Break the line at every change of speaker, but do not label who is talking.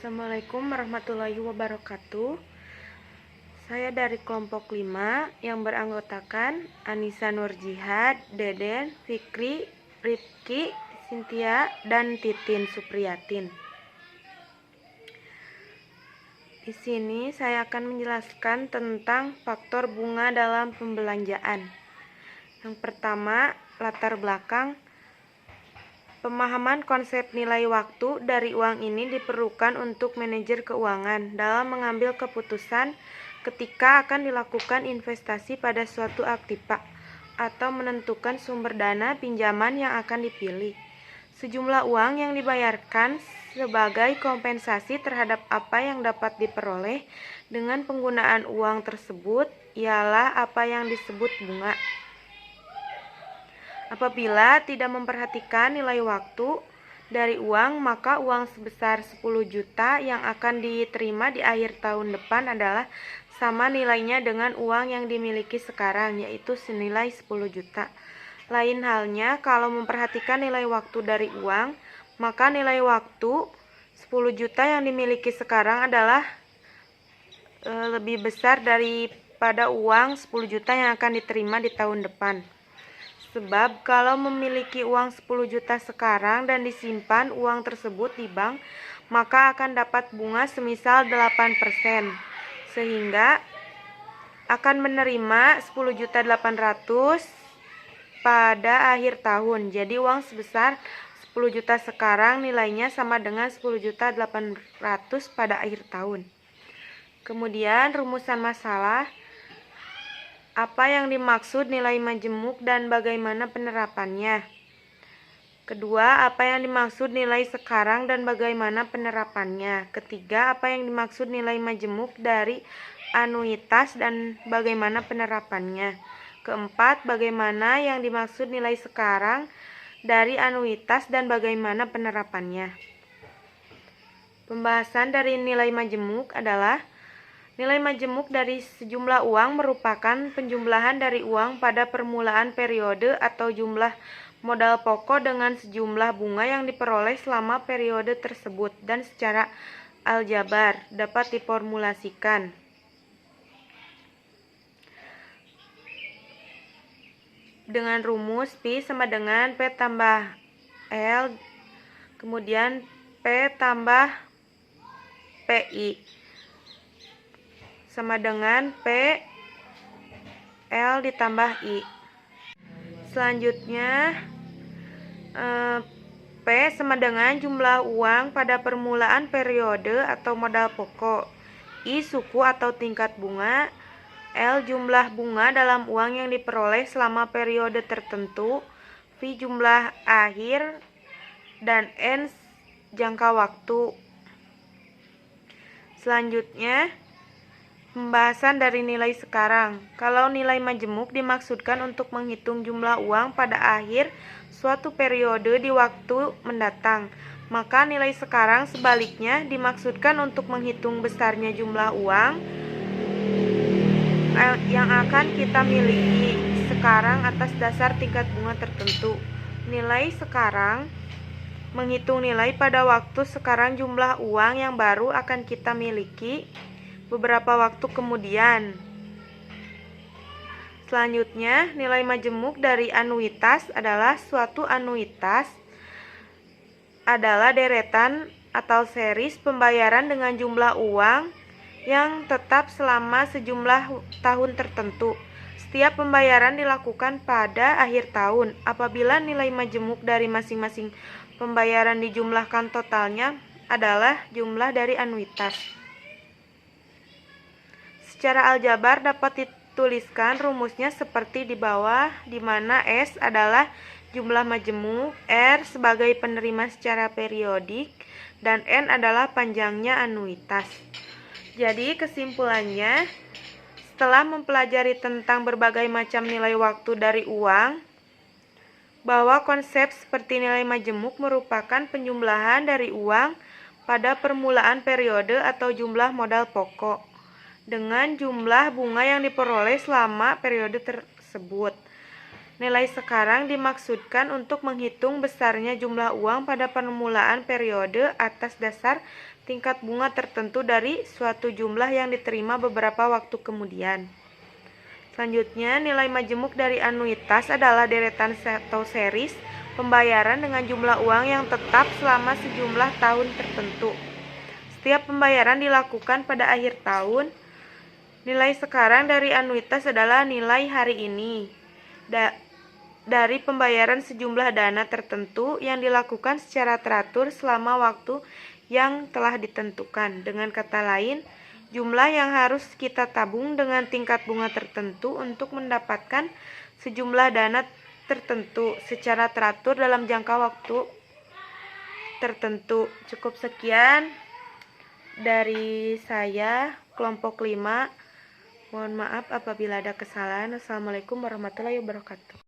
Assalamualaikum warahmatullahi wabarakatuh. Saya dari kelompok 5 yang beranggotakan Anissa Nurjihad, Deden, Fikri, Rifki, Cynthia, dan Titin Supriyatin. Di sini saya akan menjelaskan tentang faktor bunga dalam pembelanjaan. Yang pertama, latar belakang. Pemahaman konsep nilai waktu dari uang ini diperlukan untuk manajer keuangan dalam mengambil keputusan ketika akan dilakukan investasi pada suatu aktiva atau menentukan sumber dana pinjaman yang akan dipilih. Sejumlah uang yang dibayarkan sebagai kompensasi terhadap apa yang dapat diperoleh dengan penggunaan uang tersebut ialah apa yang disebut bunga. Apabila tidak memperhatikan nilai waktu dari uang, maka uang sebesar 10 juta yang akan diterima di akhir tahun depan adalah sama nilainya dengan uang yang dimiliki sekarang, yaitu senilai 10 juta. Lain halnya kalau memperhatikan nilai waktu dari uang, maka nilai waktu 10 juta yang dimiliki sekarang adalah lebih besar daripada uang 10 juta yang akan diterima di tahun depan. Sebab kalau memiliki uang 10 juta sekarang dan disimpan uang tersebut di bank, maka akan dapat bunga semisal 8%, sehingga akan menerima 10.800.000 pada akhir tahun. Jadi uang sebesar 10 juta sekarang nilainya sama dengan 10.800.000 pada akhir tahun. Kemudian rumusan masalah. Apa yang dimaksud nilai majemuk dan bagaimana penerapannya? Kedua, apa yang dimaksud nilai sekarang dan bagaimana penerapannya? Ketiga, apa yang dimaksud nilai majemuk dari anuitas dan bagaimana penerapannya? Keempat, bagaimana yang dimaksud nilai sekarang dari anuitas dan bagaimana penerapannya? Pembahasan dari nilai majemuk adalah nilai majemuk dari sejumlah uang merupakan penjumlahan dari uang pada permulaan periode atau jumlah modal pokok dengan sejumlah bunga yang diperoleh selama periode tersebut dan secara aljabar dapat diformulasikan. Dengan rumus Pi sama dengan P tambah L, kemudian P tambah PI. Sama dengan P L ditambah I. Selanjutnya P sama dengan jumlah uang pada permulaan periode atau modal pokok, I suku atau tingkat bunga, L jumlah bunga dalam uang yang diperoleh selama periode tertentu, V jumlah akhir, dan N jangka waktu. Selanjutnya pembahasan dari nilai sekarang. Kalau nilai majemuk dimaksudkan untuk menghitung jumlah uang pada akhir suatu periode di waktu mendatang, maka nilai sekarang sebaliknya dimaksudkan untuk menghitung besarnya jumlah uang yang akan kita miliki sekarang atas dasar tingkat bunga tertentu. Nilai sekarang menghitung nilai pada waktu sekarang jumlah uang yang baru akan kita miliki beberapa waktu kemudian. Selanjutnya, nilai majemuk dari anuitas adalah suatu anuitas adalah deretan atau series pembayaran dengan jumlah uang yang tetap selama sejumlah tahun tertentu. Setiap pembayaran dilakukan pada akhir tahun. Apabila nilai majemuk dari masing-masing pembayaran dijumlahkan, totalnya adalah jumlah dari anuitas. Secara aljabar dapat dituliskan rumusnya seperti di bawah, di mana S adalah jumlah majemuk, R sebagai penerima secara periodik, dan N adalah panjangnya anuitas. Jadi kesimpulannya, setelah mempelajari tentang berbagai macam nilai waktu dari uang, bahwa konsep seperti nilai majemuk merupakan penjumlahan dari uang pada permulaan periode atau jumlah modal pokok dengan jumlah bunga yang diperoleh selama periode tersebut. Nilai sekarang dimaksudkan untuk menghitung besarnya jumlah uang pada permulaan periode atas dasar tingkat bunga tertentu dari suatu jumlah yang diterima beberapa waktu kemudian. Selanjutnya, nilai majemuk dari anuitas adalah deretan atau series pembayaran dengan jumlah uang yang tetap selama sejumlah tahun tertentu. Setiap pembayaran dilakukan pada akhir tahun. Nilai sekarang dari anuitas adalah nilai hari ini dari pembayaran sejumlah dana tertentu yang dilakukan secara teratur selama waktu yang telah ditentukan. Dengan kata lain, jumlah yang harus kita tabung dengan tingkat bunga tertentu untuk mendapatkan sejumlah dana tertentu secara teratur dalam jangka waktu tertentu. Cukup sekian dari saya, kelompok 5. Mohon maaf apabila ada kesalahan. Assalamualaikum warahmatullahi wabarakatuh.